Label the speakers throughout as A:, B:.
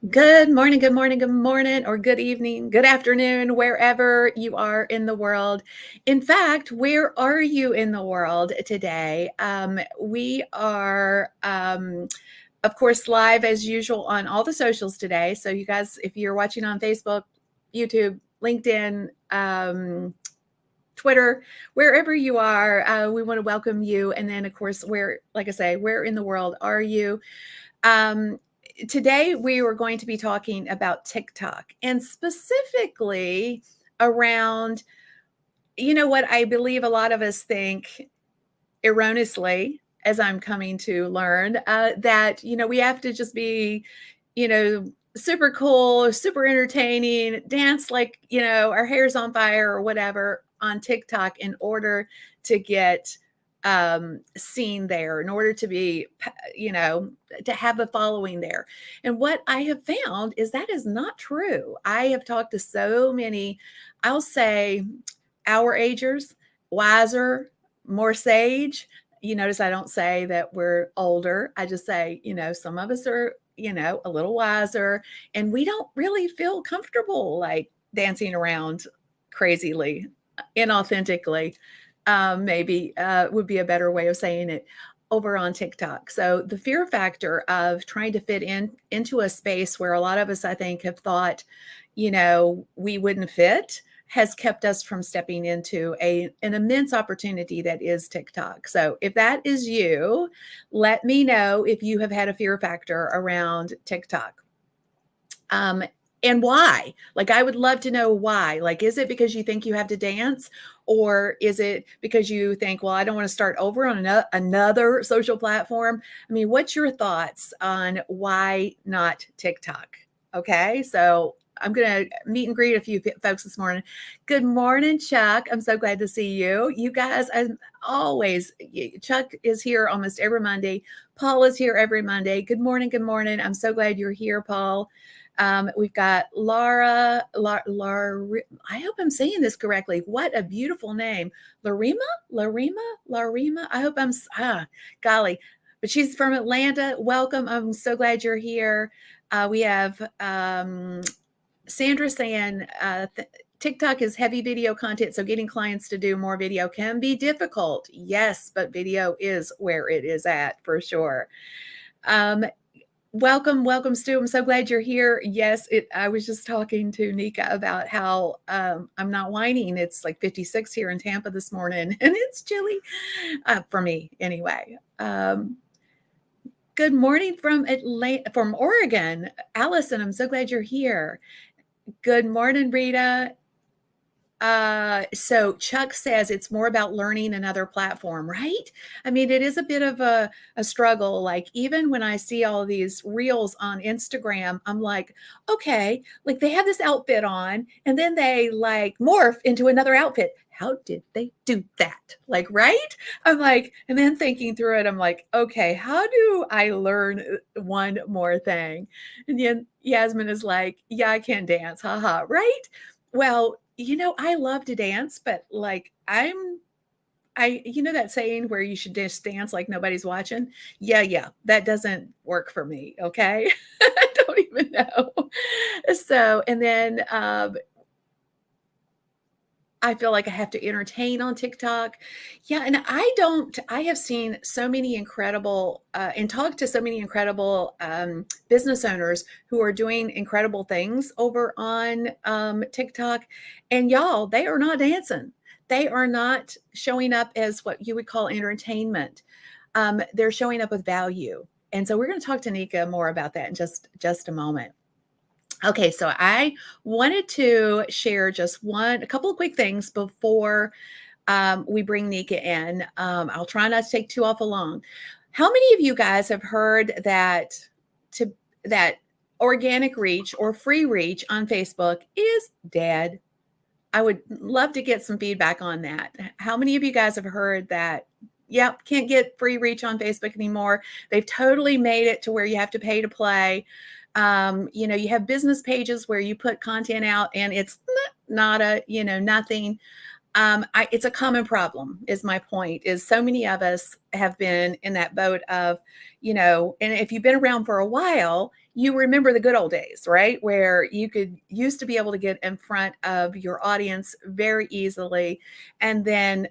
A: Good morning, good morning, good morning, or good evening, good afternoon, wherever you are in the world. In fact, where are you in the world today? We are, of course, live as usual on all the socials today. So, you guys, if you're watching on Facebook, YouTube, LinkedIn, Twitter, wherever you are, we want to welcome you. And then, of course, like I say, where in the world are you? Um, Today, we were going to be talking about TikTok and specifically around, what I believe a lot of us think erroneously, as I'm coming to learn, that, we have to just be, super cool, super entertaining, dance like, our hair's on fire or whatever on TikTok in order to get seen there, in order to be, to have a following there. And what I have found is that is not true. I have talked to so many, I'll say, our agers, wiser, more sage. You notice I don't say that we're older. I just say, some of us are, a little wiser, and we don't really feel comfortable like dancing around crazily, inauthentically. Maybe would be a better way of saying it over on TikTok. So the fear factor of trying to fit into a space where a lot of us, I think, have thought, we wouldn't fit has kept us from stepping into an immense opportunity that is TikTok. So if that is you, let me know if you have had a fear factor around TikTok. And why? Like, I would love to know why. Like, is it because you think you have to dance? Or is it because you think, well, I don't want to start over on another social platform? I mean, what's your thoughts on why not TikTok? Okay, so I'm going to meet and greet a few folks this morning. Good morning, Chuck. I'm so glad to see you. You guys, as always, Chuck is here almost every Monday. Paul is here every Monday. Good morning. Good morning. I'm so glad you're here, Paul. We've got Laura, I hope I'm saying this correctly. What a beautiful name. Larima. I hope golly, but she's from Atlanta. Welcome. I'm so glad you're here. We have Sandra saying, TikTok is heavy video content, so getting clients to do more video can be difficult. Yes, but video is where it is at for sure. Welcome, Stu. I'm so glad you're here. Yes, I was just talking to Nika about how I'm not whining. It's like 56 here in Tampa this morning, and it's chilly for me anyway. Good morning from Oregon, Allison. I'm so glad you're here. Good morning, Rita. So Chuck says it's more about learning another platform, right? I mean, it is a bit of a struggle. Like, even when I see all these reels on Instagram, I'm like, okay, like they have this outfit on and then they like morph into another outfit. How did they do that? Like, right? I'm like, and then thinking through it, I'm like, okay, how do I learn one more thing? And then Yasmin is like, yeah, I can dance. Haha, right? Well, I love to dance, but like that saying where you should just dance like nobody's watching? Yeah, that doesn't work for me, okay? I don't even know. So, and then I feel like I have to entertain on TikTok. Yeah, and I have seen so many incredible and talked to so many incredible business owners who are doing incredible things over on TikTok. And y'all, they are not dancing. They are not showing up as what you would call entertainment. They're showing up with value. And so we're going to talk to Nika more about that in just a moment. Okay, so I wanted to share just a couple of quick things before we bring Nika in. I'll try not to take too awful long. How many of you guys have heard that that organic reach or free reach on Facebook is dead? I would love to get some feedback on that. How many of you guys have heard that? Yep, can't get free reach on Facebook anymore. They've totally made it to where you have to pay to play. You have business pages where you put content out and it's not nothing. It's a common problem is my point, is so many of us have been in that boat of, and if you've been around for a while, you remember the good old days, right? Where you could used to be able to get in front of your audience very easily. And then,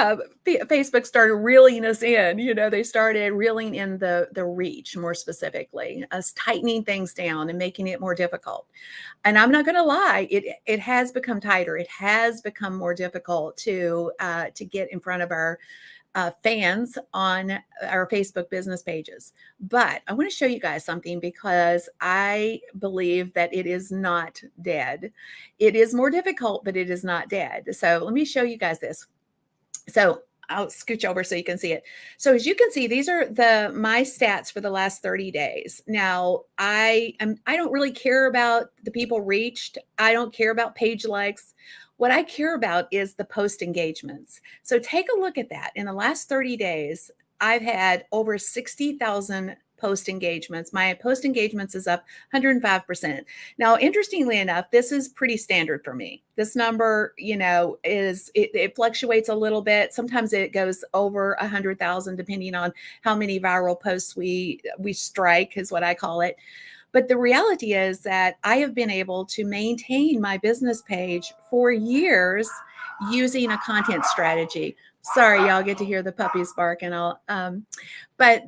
A: Facebook started reeling us in. They started reeling in the reach more specifically, us tightening things down and making it more difficult. And I'm not going to lie, it has become tighter. It has become more difficult to get in front of our fans on our Facebook business pages. But I want to show you guys something because I believe that it is not dead. It is more difficult, but it is not dead. So let me show you guys this. So I'll scooch over so you can see it. So as you can see, these are my stats for the last 30 days. Now, I don't really care about the people reached. I don't care about page likes. What I care about is the post engagements. So take a look at that. In the last 30 days, I've had over 60,000 post engagements. My post engagements is up 105%. Now, interestingly enough, this is pretty standard for me. This number, it fluctuates a little bit. Sometimes it goes over 100,000, depending on how many viral posts we strike, is what I call it. But the reality is that I have been able to maintain my business page for years using a content strategy. Sorry, y'all get to hear the puppies bark, and but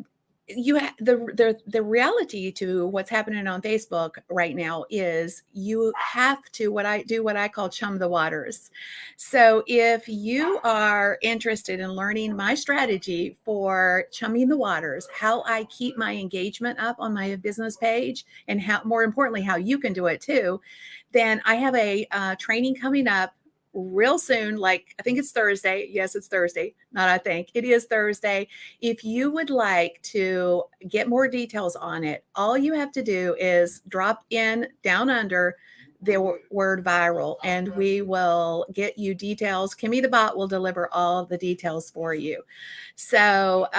A: the reality to what's happening on Facebook right now is you have to what I call chum the waters. So if you are interested in learning my strategy for chumming the waters, how I keep my engagement up on my business page, and how, more importantly, how you can do it too, then I have a training coming up real soon. Like, I think it's Thursday. Yes, it's Thursday. Not I think. It is Thursday. If you would like to get more details on it, all you have to do is drop in down under the word viral, and we will get you details. Kimmy the bot will deliver all the details for you. So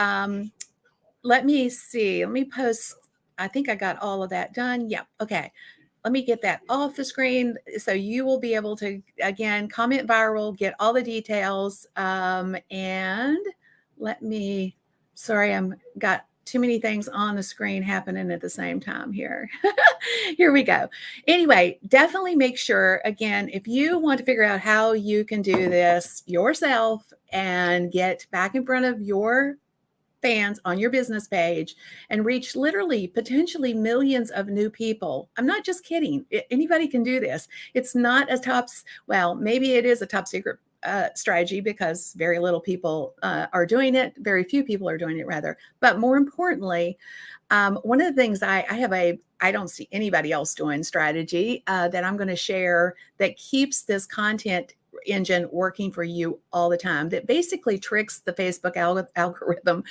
A: let me see. Let me post. I think I got all of that done. Yeah. Okay. Let me get that off the screen so you will be able to, again, comment viral, get all the details. And sorry, I'm got too many things on the screen happening at the same time here. Here we go. Anyway, definitely make sure, again, if you want to figure out how you can do this yourself and get back in front of your fans on your business page and reach literally potentially millions of new people. I'm not just kidding. Anybody can do this. It's not well, maybe it is a top secret strategy because very little people are doing it. Very few people are doing it, rather. But more importantly, one of the things I don't see anybody else doing strategy that I'm going to share that keeps this content engine working for you all the time, that basically tricks the Facebook algorithm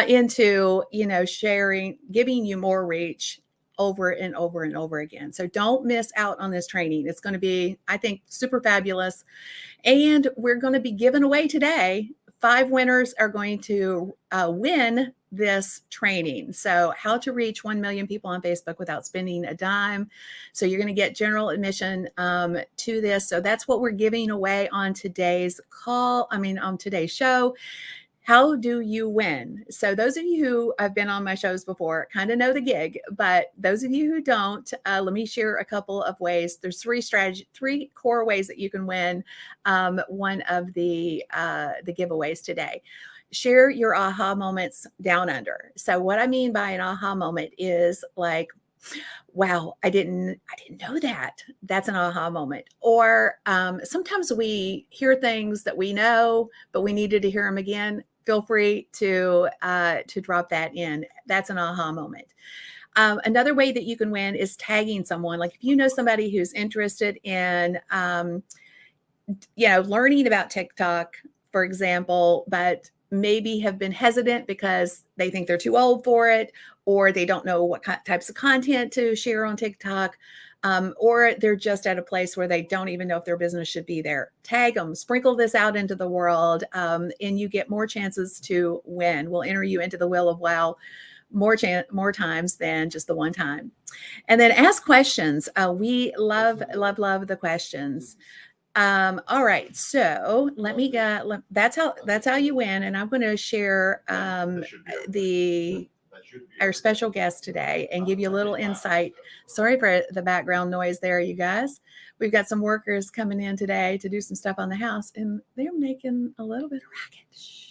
A: into, sharing, giving you more reach over and over and over again. So don't miss out on this training. It's going to be, I think, super fabulous. And we're going to be giving away today. 5 winners are going to win this training. So how to reach 1 million people on Facebook without spending a dime. So you're going to get general admission to this. So that's what we're giving away on today's on today's show. How do you win? So those of you who have been on my shows before kind of know the gig, but those of you who don't, let me share a couple of ways. There's 3 core ways that you can win one of the giveaways today. Share your aha moments down under. So what I mean by an aha moment is like, wow, I didn't know that. That's an aha moment. Or sometimes we hear things that we know, but we needed to hear them again. Feel free to drop that in. That's an aha moment. Another way that you can win is tagging someone. Like if you know somebody who's interested in, learning about TikTok, for example, but maybe have been hesitant because they think they're too old for it, or they don't know what types of content to share on TikTok, or they're just at a place where they don't even know if their business should be there. Tag them, sprinkle this out into the world, and you get more chances to win. We'll enter you into the Wheel of Wow more times than just the one time. And then ask questions. We love the questions. All right, so let me get. That's how you win, and I'm going to share the our special guest today and give you a little insight. Sorry for the background noise there, you guys. We've got some workers coming in today to do some stuff on the house, and they're making a little bit of racket. Shh.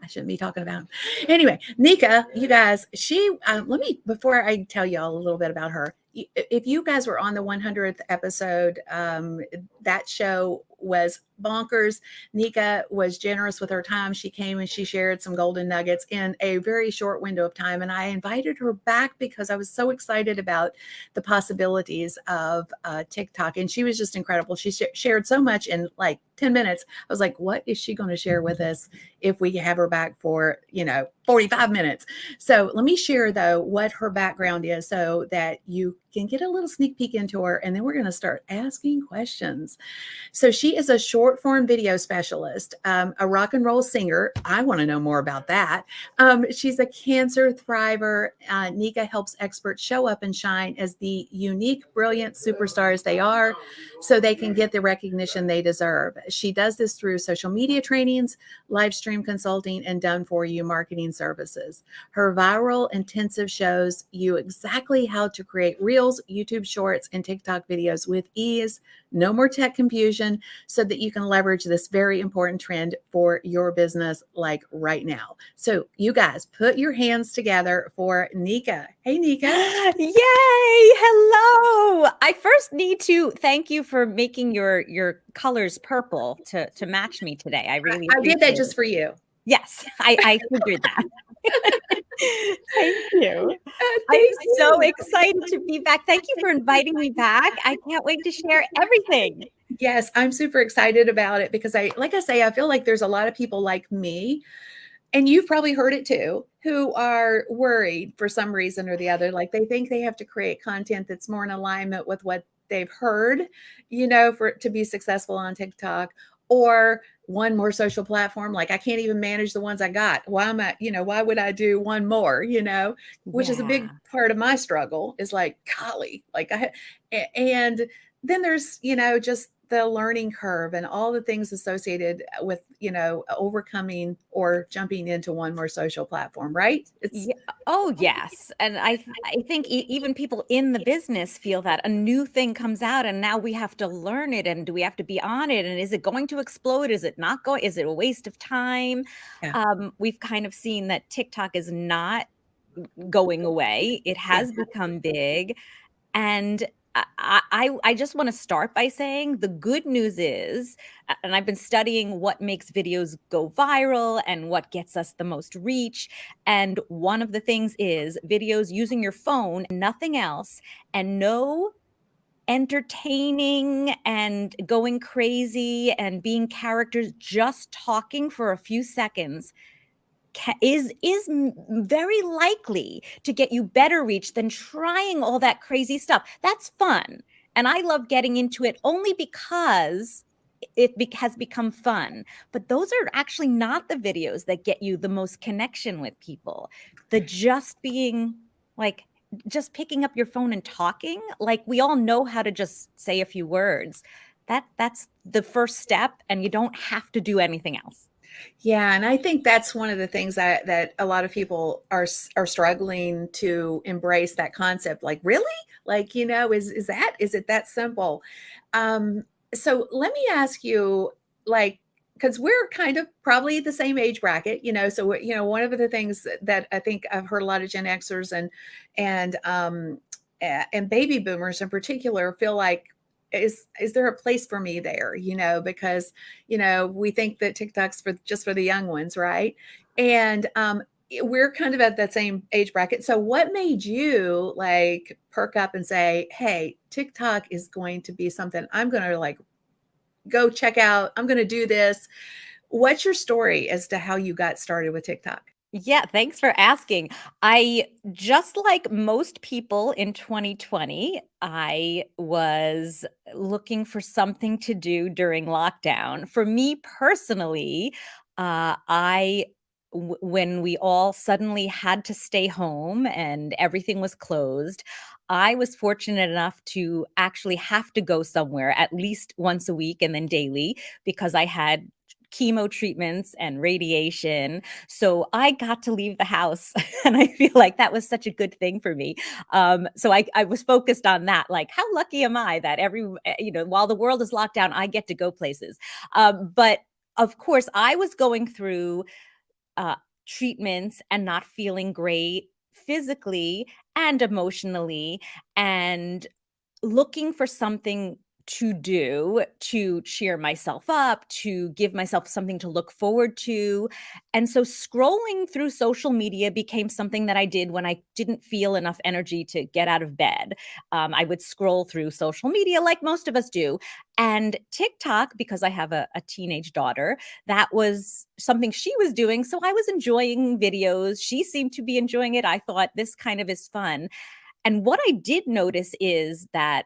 A: I shouldn't be talking about them. Anyway, Nika, you guys, let me, before I tell y'all a little bit about her, if you guys were on the 100th episode, that show was bonkers. Nika was generous with her time. She came and she shared some golden nuggets in a very short window of time. And I invited her back because I was so excited about the possibilities of TikTok. And she was just incredible. She shared so much in like 10 minutes. I was like, what is she going to share with us if we have her back for, 45 minutes? So let me share, though, what her background is so that you can get a little sneak peek into her. And then we're going to start asking questions. So she is a short form video specialist, a rock and roll singer. I want to know more about that. She's a cancer thriver. Nika helps experts show up and shine as the unique, brilliant superstars they are so they can get the recognition they deserve. She does this through social media trainings, live stream consulting, and done for you marketing services. Her viral intensive shows you exactly how to create reels, YouTube shorts, and TikTok videos with ease. No more tech confusion, so that you can leverage this very important trend for your business like right now. So you guys put your hands together for Nika. Hey, Nika.
B: Yay! Hello. I first need to thank you for making your colors purple to match me today. I really
A: I did that
B: appreciate
A: just
B: it.
A: for you.
B: Yes, I figured that. Thank you. I'm
A: Thank
B: so
A: you.
B: excited to be back. Thank you for inviting me back. I can't wait to share everything.
A: Yes, I'm super excited about it because like I say, I feel like there's a lot of people like me, and you've probably heard it too, who are worried for some reason or the other. Like they think they have to create content that's more in alignment with what they've heard, for to be successful on TikTok, or one more social platform. Like I can't even manage the ones I got. Why would I do one more, which is a big
B: Yeah.
A: part of my struggle is like, golly, and then there's, just the learning curve and all the things associated with, overcoming or jumping into one more social platform, right? It's
B: Yeah. Oh, yes. And I think even people in the business feel that a new thing comes out and now we have to learn it, and do we have to be on it, and is it going to explode? Is it not going? Is it a waste of time?
A: yeah,
B: We've kind of seen that TikTok is not going away. It
A: yeah,
B: has become big. And I just want to start by saying the good news is, and I've been studying what makes videos go viral and what gets us the most reach. And one of the things is videos using your phone and nothing else, and no entertaining and going crazy and being characters, just talking for a few seconds is very likely to get you better reach than trying all that crazy stuff. That's fun. And I love getting into it only because has become fun. But those are actually not the videos that get you the most connection with people. The just being like, just picking up your phone and talking, like we all know how to just say a few words. That's the first step, and you don't have to do anything else.
A: yeah. And I think that's one of the things that a lot of people are struggling to embrace that concept. Like, really? Like, is it that simple? Um, so let me ask you, like, because we're kind of probably the same age bracket, so one of the things that I think I've heard a lot of Gen Xers and baby boomers in particular feel like, is there a place for me there, because we think that TikTok's for the young ones, right? And we're kind of at that same age bracket. So what made you like perk up and say, hey, TikTok is going to be something I'm going to like go check out. I'm going to do this. What's your story as to how you got started with TikTok?
B: Yeah, thanks for asking. I just like most people in 2020, I was looking for something to do during lockdown. For me personally, I when we all suddenly had to stay home and everything was closed, I was fortunate enough to actually have to go somewhere at least once a week and then daily because I had chemo treatments and radiation. So I got to leave the house. And I feel like that was such a good thing for me. So I was focused on that. Like, how lucky am I that while the world is locked down, I get to go places. But of course, I was going through uh, treatments and not feeling great physically and emotionally, and looking for something to do to cheer myself up, to give myself something to look forward to. And so scrolling through social media became something that I did when I didn't feel enough energy to get out of bed. I would scroll through social media like most of us do. And TikTok, because I have a teenage daughter, that was something she was doing. So I was enjoying videos. She seemed to be enjoying it. I thought this kind of is fun. And what I did notice is that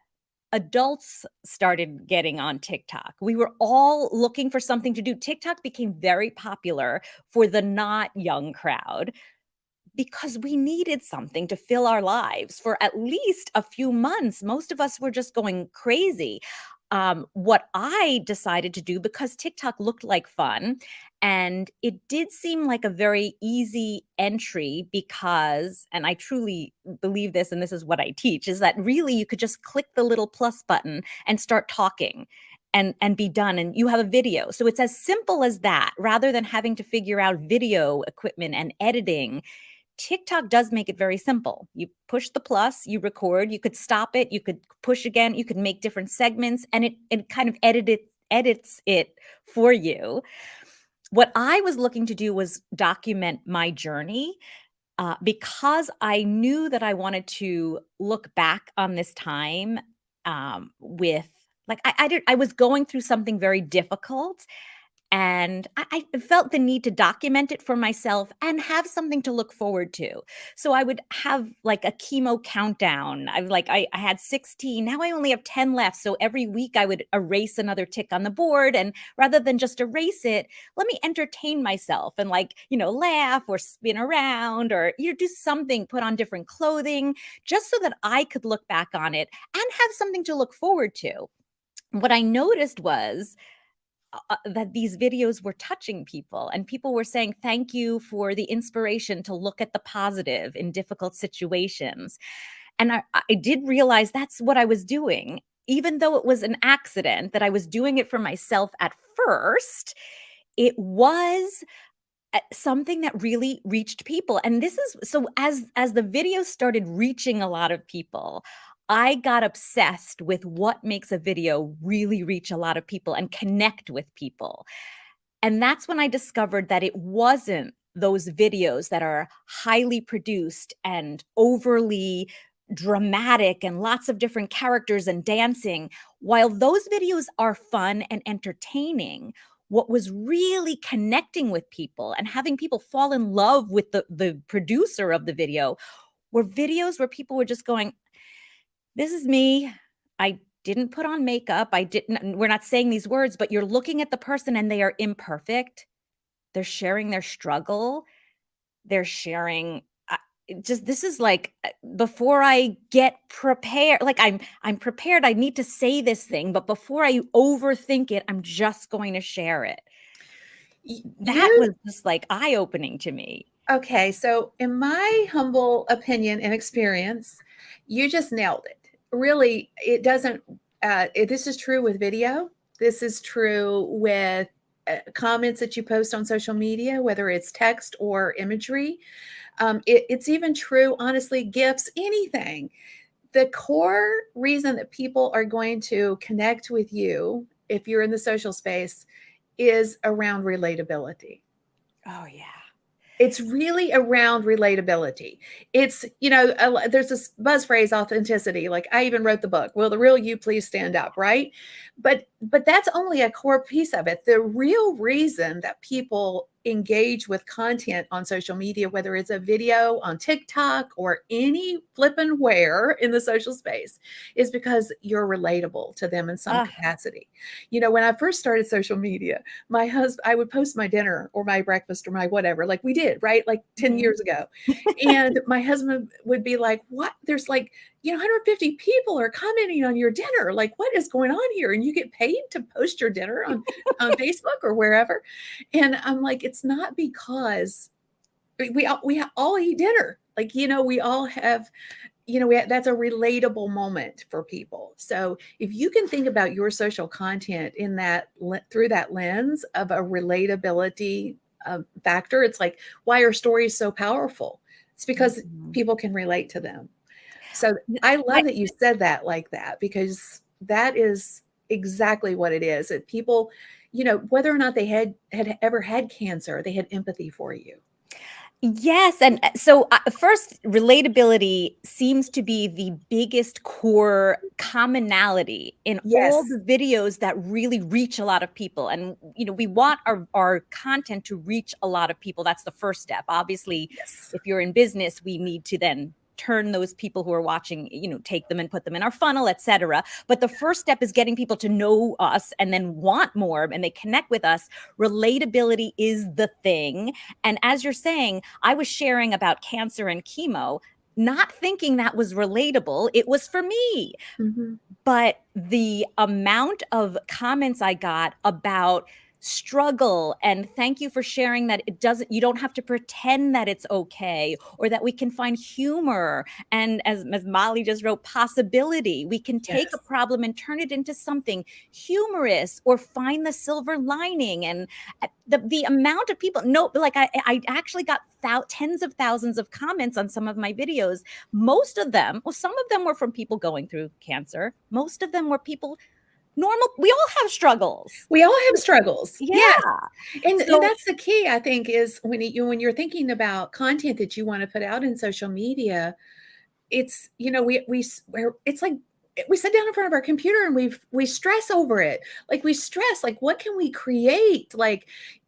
B: adults started getting on TikTok. We were all looking for something to do. TikTok became very popular for the not young crowd because we needed something to fill our lives for at least a few months. Most of us were just going crazy. What I decided to do, because TikTok looked like fun and it did seem like a very easy entry, because, and I truly believe this, and this is what I teach, is that really you could just click the little plus button and start talking and be done, and you have a video. So it's as simple as that, rather than having to figure out video equipment and editing. TikTok does make it very simple. You push the plus, you record, you could stop it, you could push again, you could make different segments, and it kind of edits it for you. What I was looking to do was document my journey, because I knew that I wanted to look back on this time, with like I was going through something very difficult, and I felt the need to document it for myself and have something to look forward to. So I would have like a chemo countdown. I had 16. Now I only have 10 left. So every week I would erase another tick on the board. And rather than just erase it, let me entertain myself and laugh or spin around or do something, put on different clothing, just so that I could look back on it and have something to look forward to. What I noticed was that these videos were touching people, and people were saying, thank you for the inspiration to look at the positive in difficult situations. And I did realize that's what I was doing. Even though it was an accident, that I was doing it for myself at first, it was something that really reached people. And this is so, as the video started reaching a lot of people, I got obsessed with what makes a video really reach a lot of people and connect with people. And that's when I discovered that it wasn't those videos that are highly produced and overly dramatic and lots of different characters and dancing. While those videos are fun and entertaining, what was really connecting with people and having people fall in love with the producer of the video were videos where people were just going, this is me. I didn't put on makeup. We're not saying these words, but you're looking at the person and they are imperfect. They're sharing their struggle. They're sharing this is like, before I get prepared, like I'm prepared. I need to say this thing, but before I overthink it, I'm just going to share it. That
A: You
B: was just like eye-opening to me.
A: Okay, so in my humble opinion and experience, you just nailed it. Really, it doesn't, this is true with video. This is true with comments that you post on social media, whether it's text or imagery. It's even true, honestly, gifts, anything. The core reason that people are going to connect with you if you're in the social space is around relatability.
B: Oh, yeah.
A: It's really around relatability. It's, there's this buzz phrase, authenticity. Like, I even wrote the book, Will the Real You Please Stand Up, right? But that's only a core piece of it. The real reason that people engage with content on social media, whether it's a video on TikTok or any flippin' where in the social space, is because you're relatable to them in some
B: Ugh.
A: capacity. You know, when I first started social media, my husband, I would post my dinner or my breakfast or my whatever, like we did, right? Like 10
B: Mhm.
A: years ago. And my husband would be like, what? There's like, 150 people are commenting on your dinner. Like, what is going on here? And you get paid to post your dinner on Facebook or wherever. And I'm like, it's not because we all eat dinner. Like, we all have, that's a relatable moment for people. So if you can think about your social content in that through that lens of a relatability factor, it's like, why are stories so powerful? It's because
B: Mhm.
A: people can relate to them. So I
B: I
A: love that you said that like that, because that is exactly what it is. That people, whether or not they had ever had cancer, they had empathy for you.
B: Yes, and, so, first, relatability seems to be the biggest core commonality in all
A: Yes.
B: the videos that really reach a lot of people, and, we want our content to reach a lot of people. That's the first step. Obviously,
A: Yes.
B: if you're in business, we need to then turn those people who are watching, take them and put them in our funnel, etcetera. But the first step is getting people to know us and then want more, and they connect with us. Relatability is the thing, and as you're saying, I was sharing about cancer and chemo, not thinking that was relatable. It was for me.
A: Mhm.
B: But the amount of comments I got about struggle and thank you for sharing that you don't have to pretend that it's okay, or that we can find humor, and as Molly just wrote, possibility. We can take a
A: Yes.
B: problem and turn it into something humorous or find the silver lining. And the amount of people, no, like I actually got tens of thousands of comments on some of my videos. Most of them, well, some of them were from people going through cancer. Most of them were people normal. We all have struggles.
A: We all have struggles.
B: Yeah.
A: Yes. And
B: So
A: that's the key, I think, is when you're thinking about content that you want to put out in social media, it's, it's like we sit down in front of our computer and we stress over it. Like, we stress, like, what can we create? Like,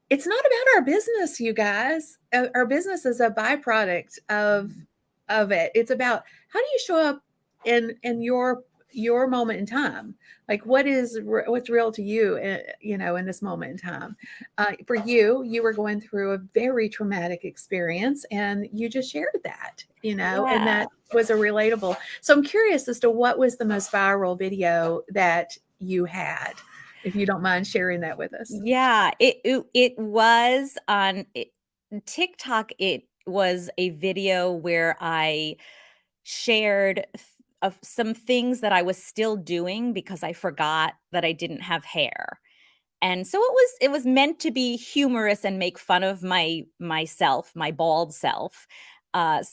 A: it's not about our business, you guys. Our business is a byproduct of it. It's about, how do you show up in your moment in time? Like, what's real to you, in this moment in time. For you were going through a very traumatic experience, and you just shared that, and
B: yeah.
A: that was a relatable. So I'm curious as to what was the most viral video that you had, if you don't mind sharing that with us.
B: Yeah, it was on TikTok. It was a video where I shared of some things that I was still doing because I forgot that I didn't have hair. And so it was meant to be humorous and make fun of myself, my bald self. And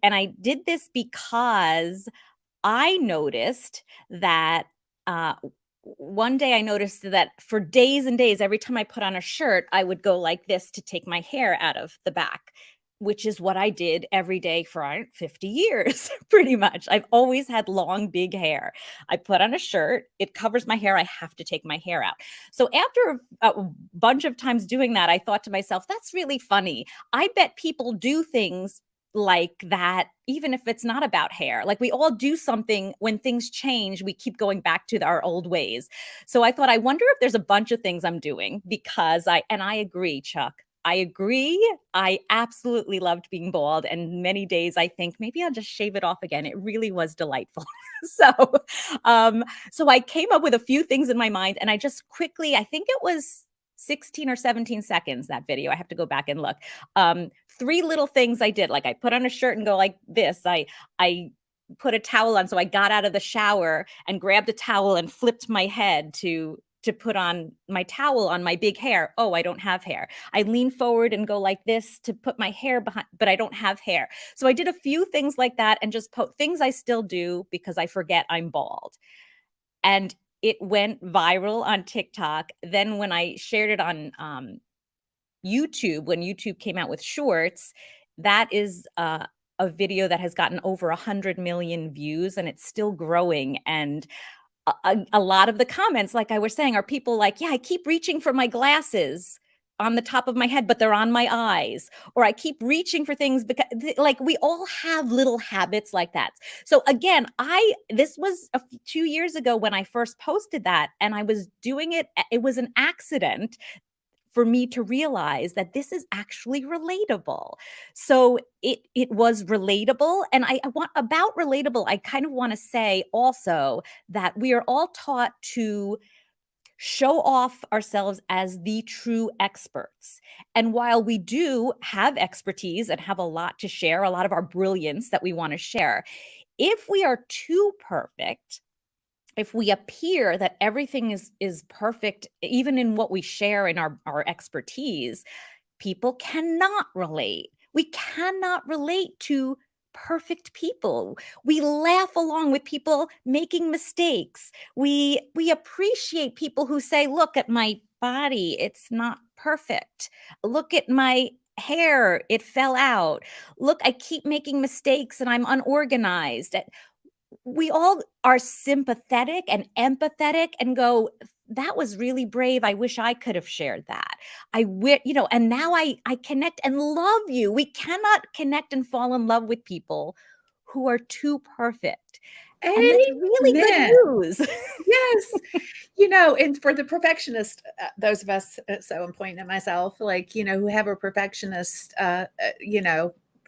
B: I did this because I noticed that one day I noticed that for days and days, every time I put on a shirt, I would go like this to take my hair out of the back, which is what I did every day for 50 years, pretty much. I've always had long, big hair. I put on a shirt, it covers my hair. I have to take my hair out. So after a bunch of times doing that, I thought to myself, that's really funny. I bet people do things like that, even if it's not about hair. Like, we all do something when things change, we keep going back to our old ways. So I thought, I wonder if there's a bunch of things I'm doing because I agree, Chuck. I agree. I absolutely loved being bald. And many days I think maybe I'll just shave it off again. It really was delightful. so, so I came up with a few things in my mind, and I just quickly, I think it was 16 or 17 seconds, that video. I have to go back and look. Three little things I did. Like, I put on a shirt and go like this. I put a towel on. So I got out of the shower and grabbed a towel and flipped my head to put on my towel on my big hair. Oh, I don't have hair. I lean forward and go like this to put my hair behind, but I don't have hair. So I did a few things like that, and just things I still do because I forget I'm bald. And it went viral on TikTok. Then when I shared it on YouTube, when YouTube came out with Shorts, that is a video that has gotten over 100 million views, and it's still growing. And a lot of the comments, like I was saying, are people like, yeah, I keep reaching for my glasses on the top of my head, but they're on my eyes, or I keep reaching for things because like we all have little habits like that. So again, this was 2 years ago when I first posted that, and I was doing it. It was an accident for me to realize that this is actually relatable. So it was relatable. And I want about relatable, I kind of want to say also that we are all taught to show off ourselves as the true experts. And while we do have expertise and have a lot to share, a lot of our brilliance that we want to share, if we are too perfect, if we appear that everything is perfect, even in what we share in our expertise, people cannot relate. We cannot relate to perfect people. We laugh along with people making mistakes. We appreciate people who say, "Look at my body, it's not perfect. Look at my hair, it fell out. Look, I keep making mistakes and I'm unorganized." We all are sympathetic and empathetic and go, that was really brave. I wish I could have shared that. I wish, and now I connect and love you. We cannot connect and fall in love with people who are too perfect. And that's really good
A: Amen.
B: news.
A: Yes. And for the perfectionist, those of us, so I'm pointing at myself, like, who have a perfectionist,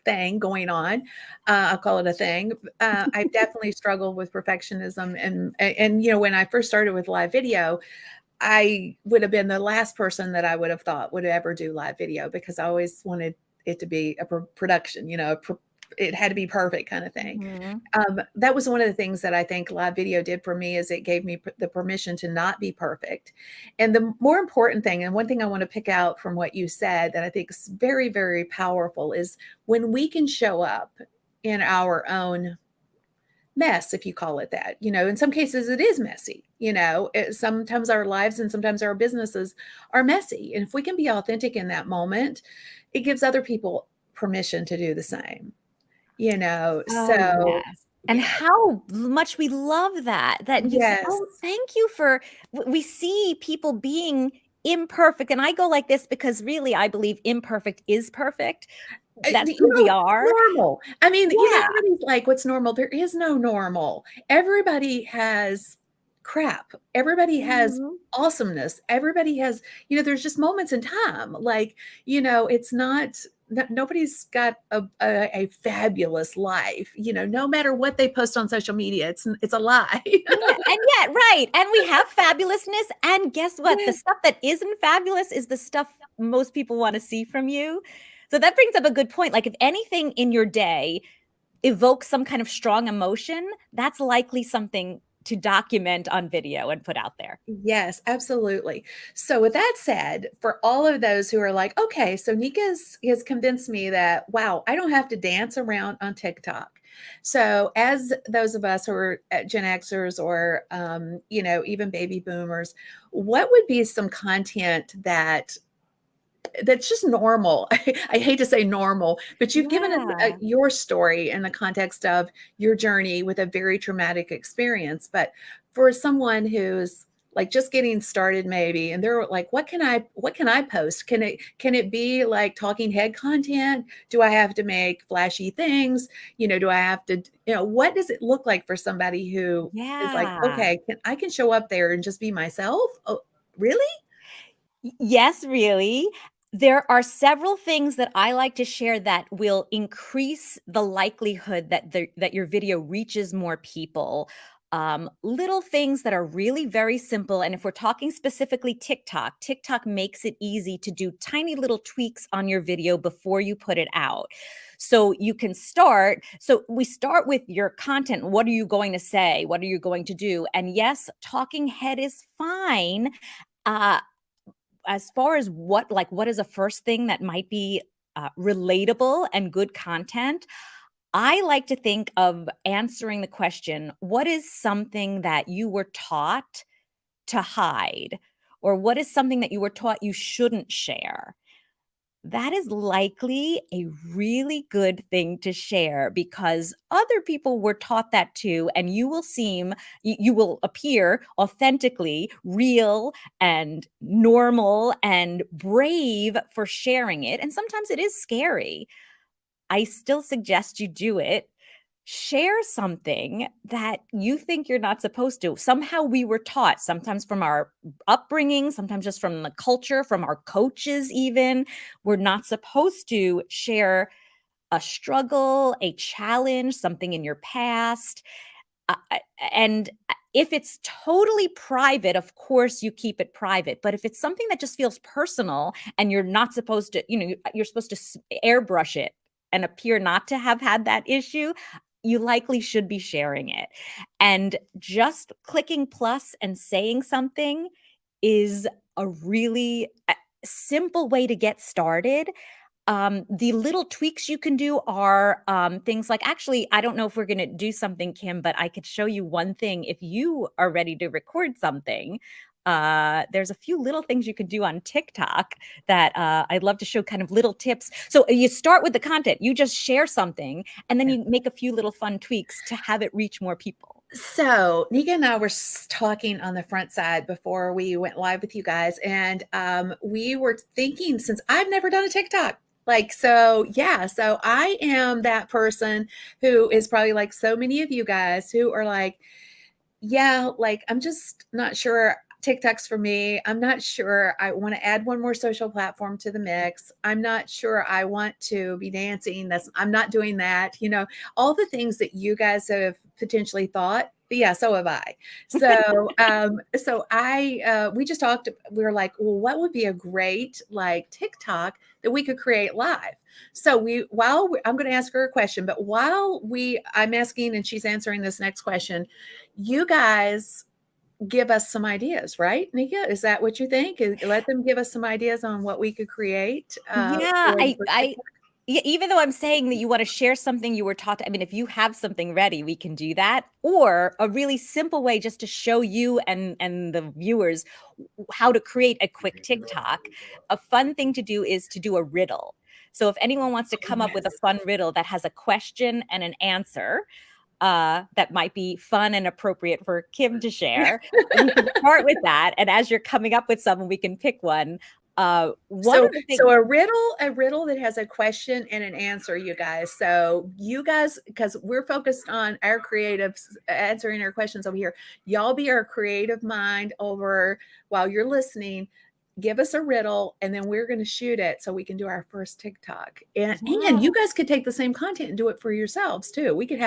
A: thing going on. I'll call it a thing. I've definitely struggled with perfectionism. And when I first started with live video, I would have been the last person that I would have thought would ever do live video because I always wanted it to be a production, it had to be perfect kind of thing.
B: Mhm.
A: That was one of the things that I think live video did for me is it gave me the permission to not be perfect. And the more important thing, and one thing I want to pick out from what you said that I think is very, very powerful is when we can show up in our own mess, if you call it that. In some cases it is messy. Sometimes our lives and sometimes our businesses are messy. And if we can be authentic in that moment, it gives other people permission to do the same.
B: Oh,
A: So
B: yes. And
A: yeah,
B: how much we love that you say,
A: yes.
B: "Oh, thank you for" we see people being imperfect, and I go like this because really I believe imperfect is perfect. That's who we are.
A: Normal. I mean,
B: Yeah.
A: everybody's like, what's normal? There is no normal. Everybody has crap. Everybody has
B: Mhm.
A: awesomeness. Everybody has, there's just moments in time. Like, it's not, nobody's got a fabulous life, no matter what they post on social media, it's a lie.
B: Yeah, and yet right, and we have fabulousness, and guess what? The
A: Yes.
B: stuff that isn't fabulous is the stuff most people wanna see from you. So that brings up a good point, like, if anything in your day evokes some kind of strong emotion, that's likely something to document on video and put out there.
A: Yes, absolutely. So with that said, for all of those who are like, okay, so Nika's has convinced me that wow, I don't have to dance around on TikTok. So as those of us who are Gen Xers or even baby boomers, what would be some content that's just normal. I hate to say normal, but you've given us
B: Yeah.
A: your story in the context of your journey with a very traumatic experience. But for someone who's like just getting started maybe and they're like what can I post? Can it be like talking head content? Do I have to make flashy things? Do I have to what does it look like for somebody who is like
B: Yeah.
A: okay, I can show up there and just be myself? Oh, really?
B: Yes, really. There are several things that I like to share that will increase the likelihood that that your video reaches more people. Little things that are really very simple. And if we're talking specifically TikTok, TikTok makes it easy to do tiny little tweaks on your video before you put it out. So you can start. So we start with your content. What are you going to say? What are you going to do? And yes, talking head is fine. Uh, as far as what is a first thing that might be relatable and good content, I like to think of answering the question, what is something that you were taught to hide, or what is something that you were taught you shouldn't share? that is likely a really good thing to share because other people were taught that too, and you will appear authentically real and normal and brave for sharing it. And sometimes it is scary. I still suggest you do it. Share something that you think you're not supposed to. Somehow we were taught, sometimes from our upbringing, sometimes just from the culture, from our coaches, even. We're not supposed to share a struggle, a challenge, something in your past. And if it's totally private, of course you keep it private. But if it's something that just feels personal and you're not supposed to, you're supposed to airbrush it and appear not to have had that issue, you likely should be sharing it. And just clicking plus and saying something is a really simple way to get started. The little tweaks you can do are things like, actually, I don't know if we're going to do something, Kim, but I could show you one thing if you are ready to record something. There's a few little things you could do on TikTok that I'd love to show, kind of little tips. So you start with the content, you just share something, and then
A: Yeah.
B: you make a few little fun tweaks to have it reach more people.
A: So Nika and I were talking on the front side before we went live with you guys, and we were thinking, since I've never done a TikTok, like, so yeah, so I am that person who is probably like so many of you guys who are like, yeah, like I'm just not sure TikTok's for me. I'm not sure I want to add one more social platform to the mix. I'm not sure I want to be dancing. I'm not doing that. All the things that you guys have potentially thought. But yeah, so have I. So we just talked. We were like, well, what would be a great like TikTok that we could create live? So I'm going to ask her a question, but I'm asking and she's answering this next question, you guys give us some ideas, right, Nika? Is that what you think? Let them give us some ideas on what we could create
B: Yeah,
A: for the first TikTok.
B: even though I'm saying that you want to share something you were taught I mean, if you have something ready, we can do that. Or a really simple way just to show you and the viewers how to create a quick TikTok. A fun thing to do is to do a riddle. So if anyone wants to come up with a
A: Yes.
B: fun riddle that has a question and an answer, that might be fun and appropriate for Kim to share, we can start with that. And as you're coming up with some, we can pick one. One
A: So
B: of the
A: so
B: things,
A: a riddle that has a question and an answer, you guys. So you guys, because we're focused on our creatives answering our questions over here, y'all be our creative mind over while you're listening. Give us a riddle and then we're going to shoot it so we can do our first TikTok. And
B: yeah.
A: you guys could take the same content and do it for yourselves too. We could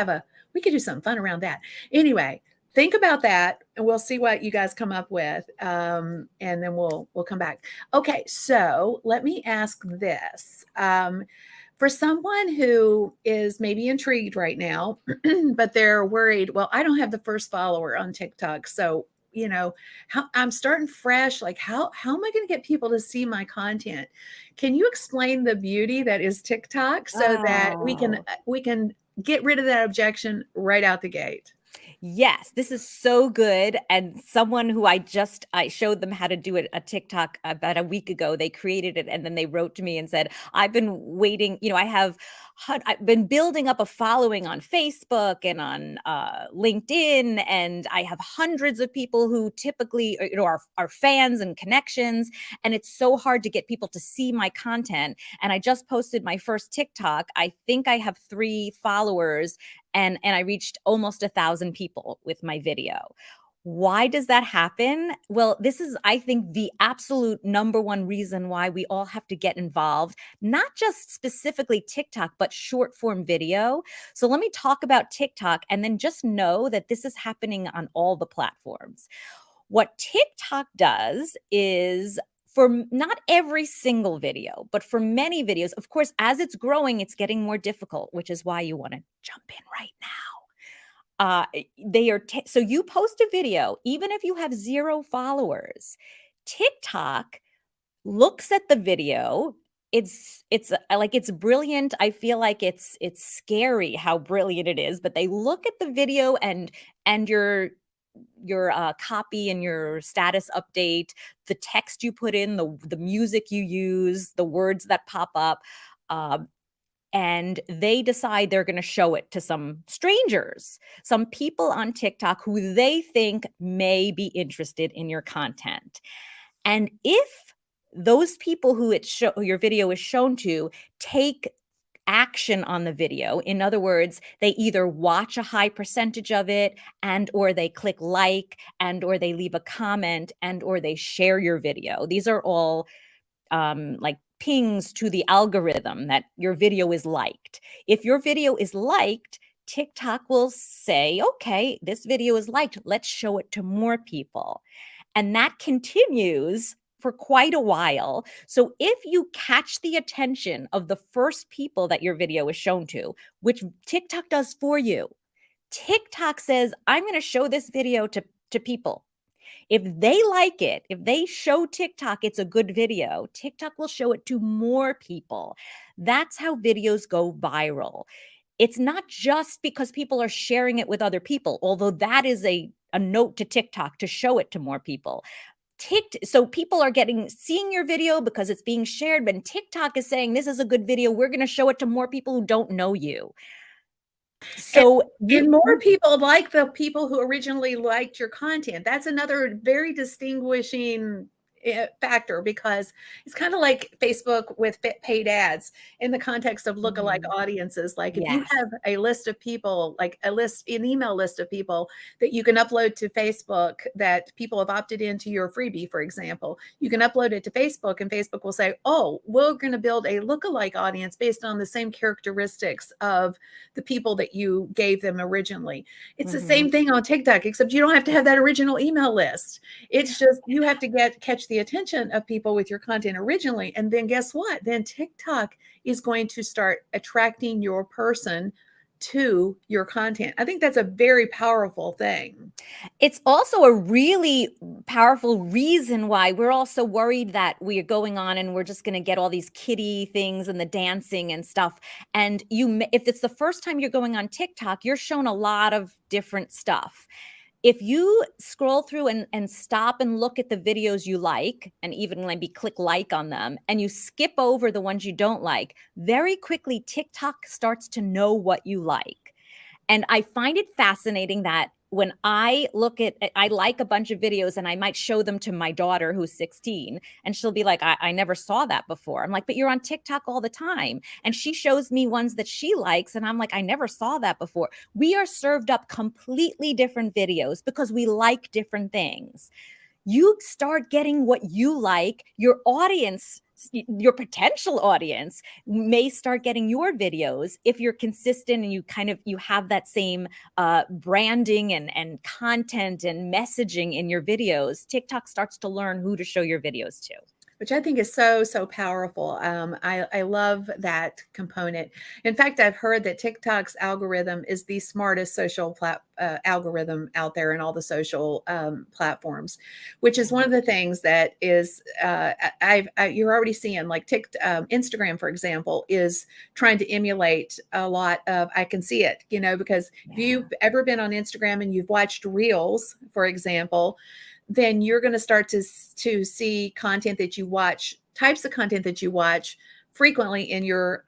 A: do something fun around that. Anyway, think about that and we'll see what you guys come up with. And then we'll come back. Okay, so let me ask this. For someone who is maybe intrigued right now, but they're worried, well, I don't have the first follower on TikTok. So, I'm starting fresh. Like, how am I going to get people to see my content? Can you explain the beauty that is TikTok so that
B: Oh.
A: we can get rid of that objection right out the gate?
B: Yes, this is so good. And someone who I showed them how to do it, a TikTok about a week ago. They created it and then they wrote to me and said, I've been waiting, I've been building up a following on Facebook and on LinkedIn, and I have hundreds of people who typically are fans and connections. And it's so hard to get people to see my content. And I just posted my first TikTok. I think I have 3 followers, and I reached almost 1,000 people with my video. Why does that happen? Well, this is, I think, the absolute number one reason why we all have to get involved, not just specifically TikTok, but short form video. So let me talk about TikTok and then just know that this is happening on all the platforms. What TikTok does is, for not every single video, but for many videos, of course, as it's growing, it's getting more difficult, which is why you want to jump in right now. So you post a video, even if you have 0 followers, TikTok looks at the video. It's brilliant. I feel like it's scary how brilliant it is, but they look at the video and your copy and your status update, the text you put in, the music you use, the words that pop up. And they decide they're going to show it to some strangers, some people on TikTok who they think may be interested in your content. And if those people who your video is shown to take action on the video, in other words, they either watch a high percentage of it, and or they click like, and or they leave a comment, and or they share your video. These are all like pings to the algorithm that your video is liked. If your video is liked, TikTok will say, okay, this video is liked. Let's show it to more people. And that continues for quite a while. So if you catch the attention of the first people that your video is shown to, which TikTok does for you, TikTok says, I'm going to show this video to people. If they like it, if they show TikTok it's a good video, TikTok will show it to more people. That's how videos go viral. It's not just because people are sharing it with other people, although that is a note to TikTok to show it to more people. So people are seeing your video because it's being shared, but TikTok is saying this is a good video. We're going to show it to more people who don't know you. So
A: and more people like the people who originally liked your content. That's another very distinguishing factor, because it's kind of like Facebook with paid ads in the context of lookalike audiences. Like if you have a list of people, like an email list of people that you can upload to Facebook that people have opted into your freebie, for example, you can upload it to Facebook and Facebook will say, oh, we're going to build a lookalike audience based on the same characteristics of the people that you gave them originally. It's the same thing on TikTok, except you don't have to have that original email list. It's just, you have to catch the attention of people with your content originally. And then guess what? Then TikTok is going to start attracting your person to your content. I think that's a very powerful thing.
B: It's also a really powerful reason why we're all so worried that we are going on and we're just going to get all these kiddie things and the dancing and stuff. And if it's the first time you're going on TikTok, you're shown a lot of different stuff. If you scroll through and stop and look at the videos you like, and even maybe click like on them, and you skip over the ones you don't like, very quickly TikTok starts to know what you like. And I find it fascinating that when I like a bunch of videos and I might show them to my daughter who's 16, and she'll be like, I never saw that before. I'm like, but you're on TikTok all the time. And she shows me ones that she likes. And I'm like, I never saw that before. We are served up completely different videos because we like different things. You start getting what you like, your audience, your potential audience may start getting your videos if you're consistent and you have that same branding and content and messaging in your videos. TikTok starts to learn who to show your videos to,
A: which I think is so, so powerful. I love that component. In fact, I've heard that TikTok's algorithm is the smartest social algorithm out there in all the social platforms, which is one of the things that is, you're already seeing, like Instagram, for example, is trying to emulate a lot of, I can see it, because if you've ever been on Instagram and you've watched Reels, for example, then you're going to start to see content that you watch, types of content that you watch frequently in your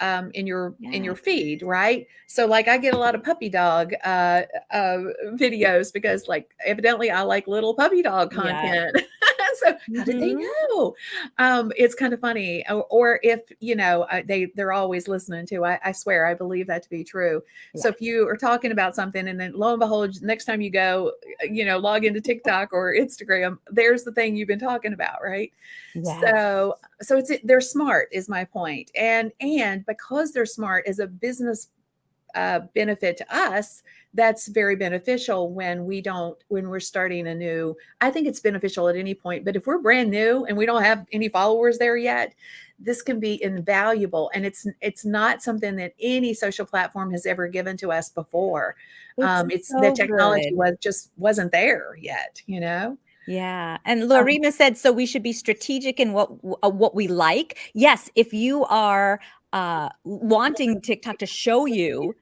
A: feed, right? So like I get a lot of puppy dog videos because like evidently I like little puppy dog content. So how did they know? It's kind of funny. Or if, they're always listening to, I swear, I believe that to be true. So if you are talking about something and then lo and behold, next time you go, log into TikTok or Instagram, there's the thing you've been talking about, right? So they're smart is my point. And because they're smart as a business benefit to us, that's very beneficial when we're starting anew. I think it's beneficial at any point, but if we're brand new and we don't have any followers there yet, this can be invaluable. And it's not something that any social platform has ever given to us before. It's so the technology wasn't there yet,
B: Yeah. And Lorena said, so we should be strategic in what we like. Yes. If you are wanting TikTok to show you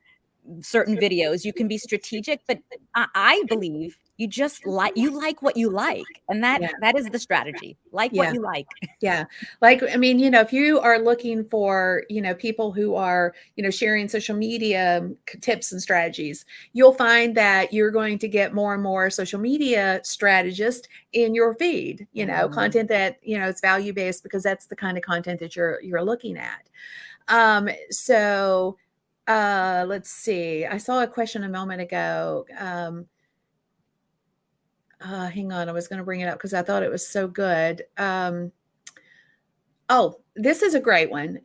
B: certain videos. You can be strategic, but I believe you just like what you like, and
A: Yeah.
B: that is the strategy. Like what
A: Yeah.
B: you like.
A: Yeah. Like, I mean, if you are looking for, people who are, sharing social media tips and strategies, you'll find that you're going to get more and more social media strategists in your feed,
B: Mhm.
A: content that, is value based because that's the kind of content that you're looking at. So let's see. I saw a question a moment ago. Hang on, I was going to bring it up because I thought it was so good. Oh, this is a great one.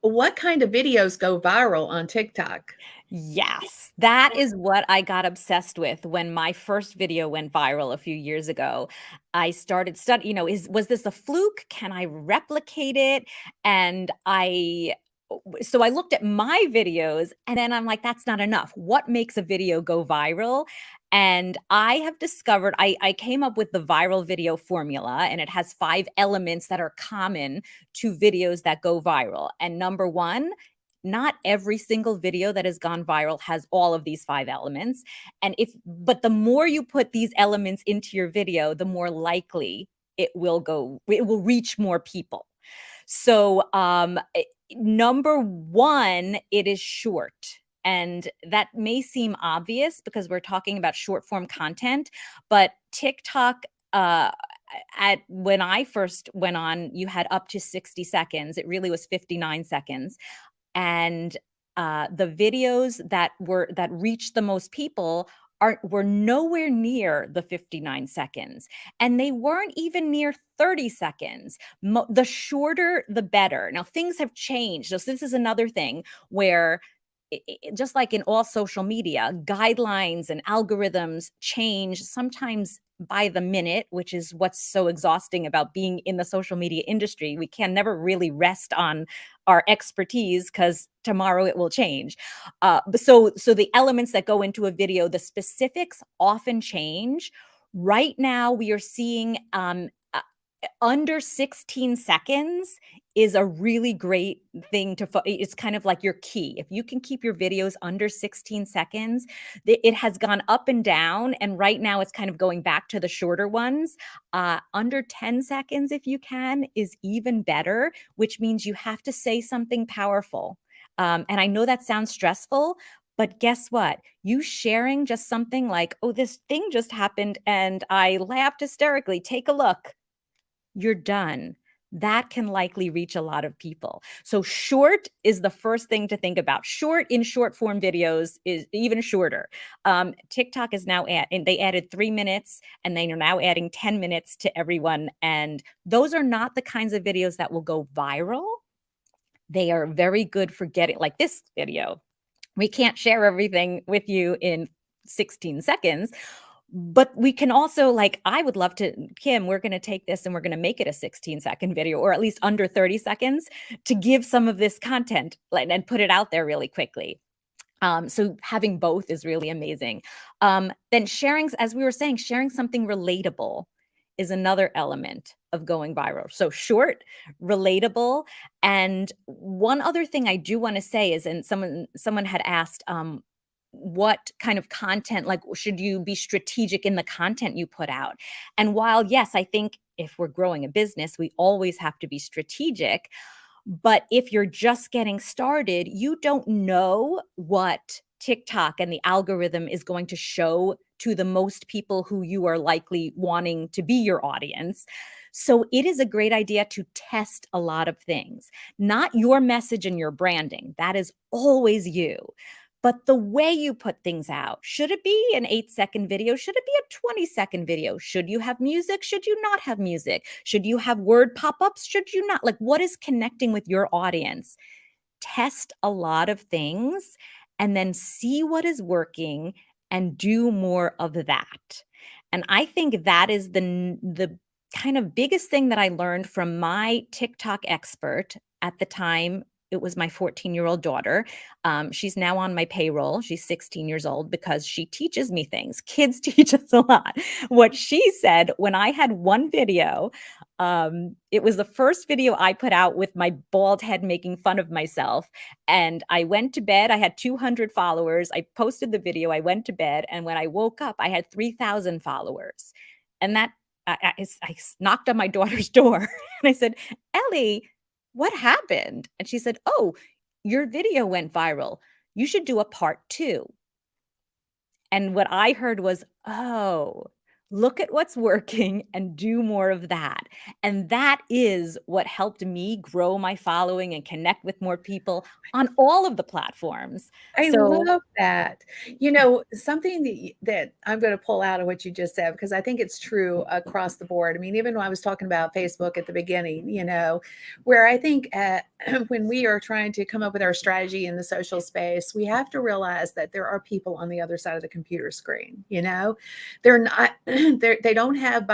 A: What kind of videos go viral on TikTok?
B: Yes, that is what I got obsessed with when my first video went viral a few years ago. I started studying, was this a fluke? Can I replicate it? And so I looked at my videos and then I'm like, that's not enough. What makes a video go viral? And I have discovered, I came up with the viral video formula, and it has 5 elements that are common to videos that go viral. And number one, not every single video that has gone viral has all of these 5 elements. But the more you put these elements into your video, the more likely it will reach more people. So, number one, it is short. And that may seem obvious because we're talking about short form content, but TikTok, at when I first went on, you had up to 60 seconds. It really was 59 seconds. And the videos that reached the most people were nowhere near the 59 seconds, and they weren't even near 30 seconds. The shorter the better. Now things have changed, so this is another thing where just like in all social media, guidelines and algorithms change sometimes by the minute, which is what's so exhausting about being in the social media industry. We can never really rest on our expertise because tomorrow it will change. So the elements that go into a video, the specifics often change. Right now, we are seeing under 16 seconds is a really great thing it's kind of like your key. If you can keep your videos under 16 seconds, it has gone up and down, and right now it's kind of going back to the shorter ones. Under 10 seconds, if you can, is even better, which means you have to say something powerful. And I know that sounds stressful, but guess what? You sharing just something like, oh, this thing just happened and I laughed hysterically. Take a look. You're done. That can likely reach a lot of people. So short is the first thing to think about. Short in short form videos is even shorter. TikTok is now and they added 3 minutes, and they are now adding 10 minutes to everyone. And those are not the kinds of videos that will go viral. They are very good for getting, like this video. We can't share everything with you in 16 seconds, but we can also, like, I would love to, Kim, we're going to take this and we're going to make it a 16-second video, or at least under 30 seconds, to give some of this content and put it out there really quickly. So having both is really amazing. Then sharing, as we were saying, sharing something relatable is another element of going viral. So short, relatable. And one other thing I do want to say is, and someone had asked, what kind of content, like, should you be strategic in the content you put out? And while, yes, I think if we're growing a business, we always have to be strategic. But if you're just getting started, you don't know what TikTok and the algorithm is going to show to the most people who you are likely wanting to be your audience. So it is a great idea to test a lot of things, not your message and your branding. That is always you. But the way you put things out, should it be an 8-second video? Should it be a 20-second video? Should you have music? Should you not have music? Should you have word pop-ups? Should you not? Like, what is connecting with your audience? Test a lot of things and then see what is working and do more of that. And I think that is the kind of biggest thing that I learned from my TikTok expert at the time. It was my 14-year-old daughter. She's now on my payroll. She's 16 years old because she teaches me things. Kids teach us a lot. What she said, when I had one video It was the first video I put out with my bald head making fun of myself. And I went to bed. I had 200 followers. I posted the video. I went to bed. And when I woke up, I had 3,000 followers. And that I knocked on my daughter's door and I said, Ellie, what happened? And she said, oh, your video went viral. You should do a part 2. And what I heard was, oh, look at what's working and do more of that. And that is what helped me grow my following and connect with more people on all of the platforms.
A: I
B: So,
A: love that. You know, something that I'm going to pull out of what you just said, because I think it's true across the board. I mean, even when I was talking about Facebook at the beginning, you know, where I think when we are trying to come up with our strategy in the social space, we have to realize that there are people on the other side of the computer screen. You know, they're not, they don't have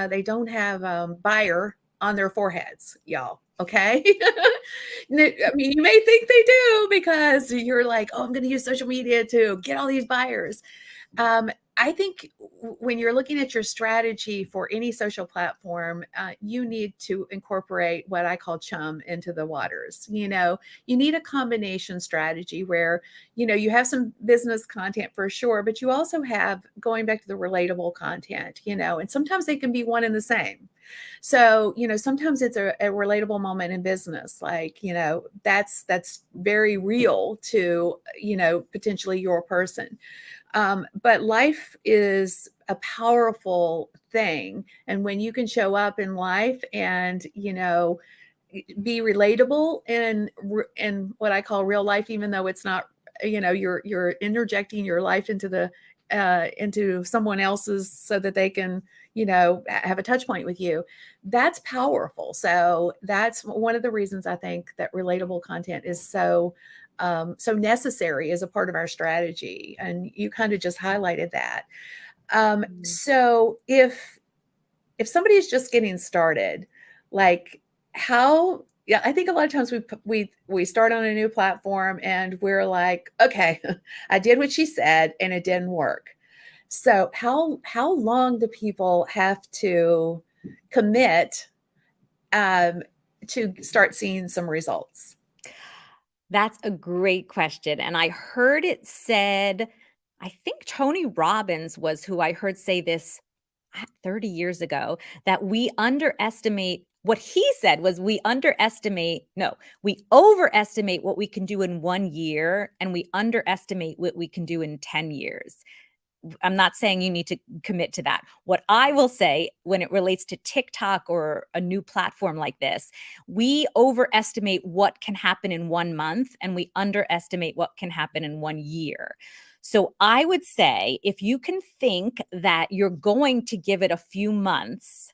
A: they don't have buyer on their foreheads, y'all. Okay. I mean, you may think they do because you're like, oh, I'm going to use social media to get all these buyers. I think when you're looking at your strategy for any social platform, you need to incorporate what I call chum into the waters. You know, you need a combination strategy where, you know, you have some business content for sure, but you also have going back to the relatable content, you know, and sometimes they can be one and the same. So, you know, sometimes it's a relatable moment in business, like, you know, that's very real to, you know, potentially your person. But life is a powerful thing. And when you can show up in life and, you know, be relatable in what I call real life, even though it's not, you know, you're interjecting your life into someone else's so that they can, you know, have a touch point with you. That's powerful. So that's one of the reasons I think that relatable content is so necessary as a part of our strategy. And you kind of just highlighted that.
B: mm,
A: So if somebody is just getting started, like how, yeah, I think a lot of times we start on a new platform and we're like, okay, I did what she said and it didn't work. So how long do people have to commit um, to start seeing some results?
B: that's a great question. And I heard it said, I think Tony Robbins was who I heard say this 30 years ago, that we underestimate what he said was we underestimate, no, we overestimate what we can do in 1 year and we underestimate what we can do in 10 years. I'm not saying you need to commit to that. What I will say when it relates to TikTok or a new platform like this, we overestimate what can happen in 1 month and we underestimate what can happen in 1 year. So I would say if you can think that you're going to give it a few months,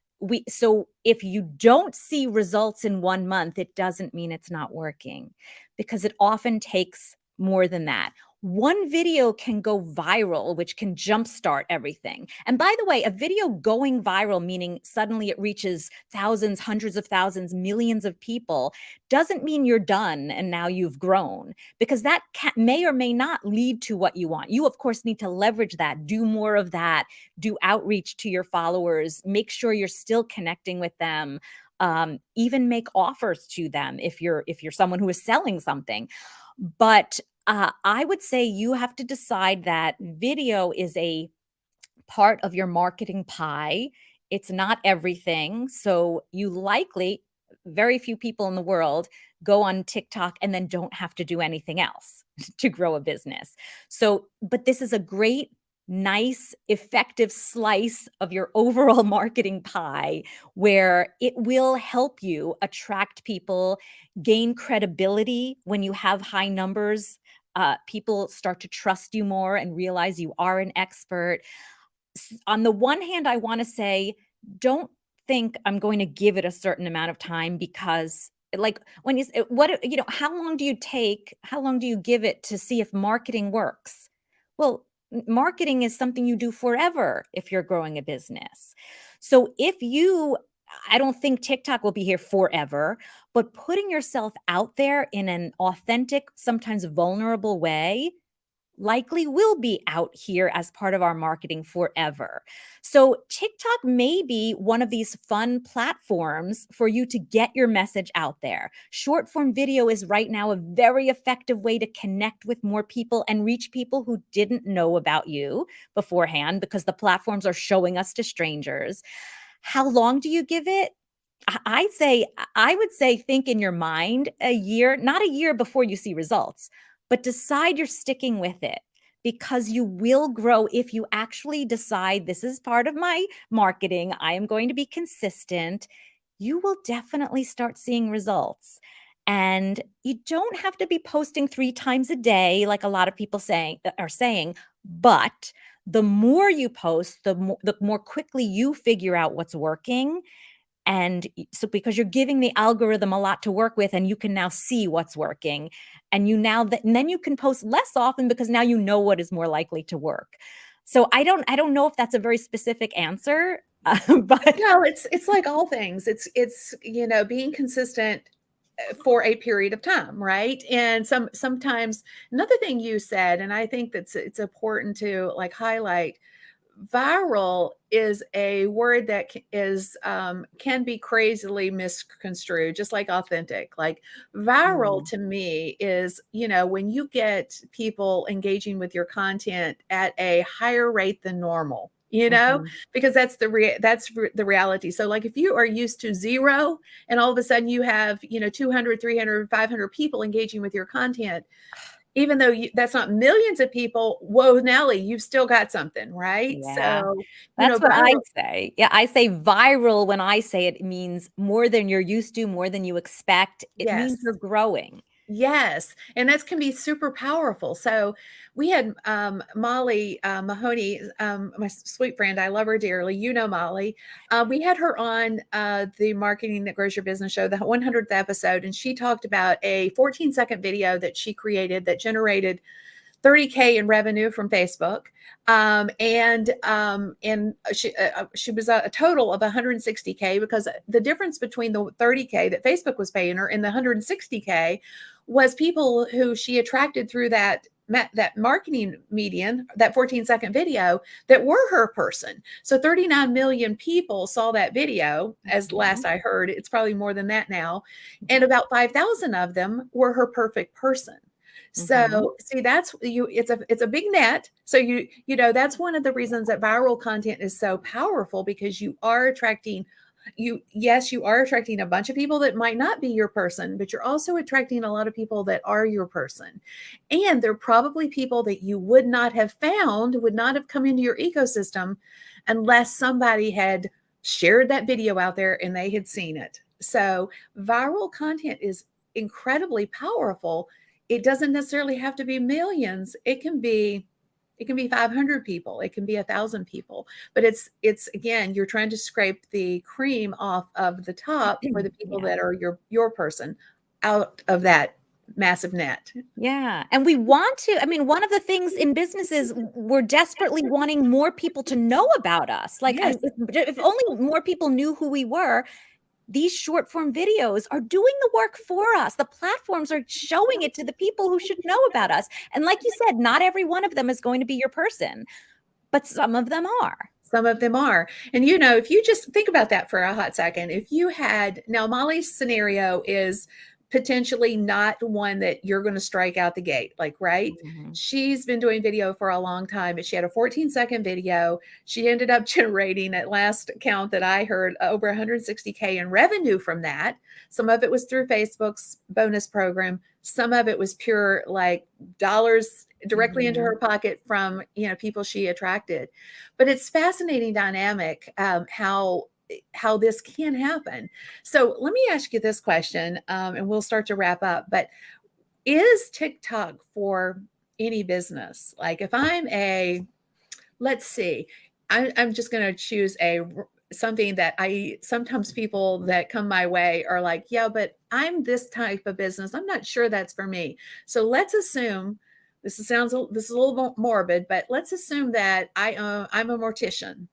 B: so if you don't see results in 1 month, it doesn't mean it's not working because it often takes more than that. One video can go viral, which can jumpstart everything. And by the way, a video going viral, meaning suddenly it reaches thousands, hundreds of thousands, millions of people, doesn't mean you're done and now you've grown, because that may or may not lead to what you want. You, of course, need to leverage that, do more of that, do outreach to your followers, make sure you're still connecting with them. Even make offers to them if you're someone who is selling something. But I would say you have to decide that video is a part of your marketing pie. It's not everything. So you likely, very few people in the world go on TikTok and then don't have to do anything else to grow a business. So, but this is a great, nice, effective slice of your overall marketing pie where it will help you attract people, gain credibility when you have high numbers. People start to trust you more and realize you are an expert. On the one hand, I want to say, don't think I'm going to give it a certain amount of time because like when what how long do you take, how long do you give it to see if marketing works? Well, marketing is something you do forever if you're growing a business. So if you I don't think TikTok will be here forever, but putting yourself out there in an authentic, sometimes vulnerable way likely will be out here as part of our marketing forever. So, TikTok may be one of these fun platforms for you to get your message out there. Short form video is right now a very effective way to connect with more people and reach people who didn't know about you beforehand because the platforms are showing us to strangers. How long do you give it? I would say think in your mind a year, not a year before you see results, but decide you're sticking with it because you will grow if you actually decide this is part of my marketing. I am going to be consistent. You will definitely start seeing results. And you don't have to be posting 3 times a day like a lot of people are saying, but the more you post, the more quickly you figure out what's working, and so because you're giving the algorithm a lot to work with and you can now see what's working, and and then you can post less often because now you know what is more likely to work. So I don't know if that's a very specific answer, but
A: No, it's like all things. It's being consistent for a period of time, right? And sometimes another thing you said, and I think it's important to like highlight, viral is a word that can be crazily misconstrued, just like authentic. Like viral
B: Mm,
A: to me is, when you get people engaging with your content at a higher rate than normal,
B: mhm.
A: because the reality. So like if you are used to zero and all of a sudden you have, 200, 300, 500 people engaging with your content, even though that's not millions of people, whoa, Nelly, you've still got something, right?
B: Yeah.
A: So,
B: That's what I
A: viral,
B: say. Yeah, I say viral when I say it means more than you're used to, more than you expect. It means
A: yes.
B: you're growing.
A: Yes, and that can be super powerful. So we had Molly Mahoney, my sweet friend. I love her dearly. You know Molly. We had her on the Marketing That Grows Your Business show, the 100th episode, and she talked about a 14-second video that she created that generated 30K in revenue from Facebook. And she was a total of 160K, because the difference between the 30K that Facebook was paying her and the 160K was people who she attracted through that marketing median, that 14-second video, that were her person. So 39 million people saw that video, as last
B: Mhm,
A: I heard. It's probably more than that now. And about 5,000 of them were her perfect person.
B: mhm.
A: So see, it's a big net. So that's one of the reasons that viral content is so powerful, because you are attracting a bunch of people that might not be your person, but you're also attracting a lot of people that are your person. And they're probably people that you would not have found, would not have come into your ecosystem unless somebody had shared that video out there and they had seen it. So viral content is incredibly powerful. It doesn't necessarily have to be millions. It can be 500 people, it can be 1,000 people, but it's again, you're trying to scrape the cream off of the top for the people
B: Yeah.
A: that are your person, out of that massive net.
B: Yeah, and we want to I mean, one of the things in business is we're desperately wanting more people to know about us. Like,
A: Yes,
B: if only more people knew who we were, these short form videos are doing the work for us. The platforms are showing it to the people who should know about us. And like you said, not every one of them is going to be your person, but some of them are.
A: some of them are. And if you just think about that for a hot second, if you had, now Molly's scenario is potentially not one that you're going to strike out the gate, like, right?
B: Mhm,
A: She's been doing video for a long time, but she had a 14-second video. She ended up generating, at last count that I heard, over 160K in revenue from that. Some of it was through Facebook's bonus program. Some of it was pure, like, dollars directly into
B: mhm.
A: her pocket from people she attracted. But it's fascinating dynamic, how this can happen. So let me ask you this question, and we'll start to wrap up. But is TikTok for any business? Like, if let's see, I'm just going to choose something that sometimes people that come my way are like, yeah, but I'm this type of business. I'm not sure that's for me. So let's assume, this is a little morbid, but let's assume that I'm a mortician.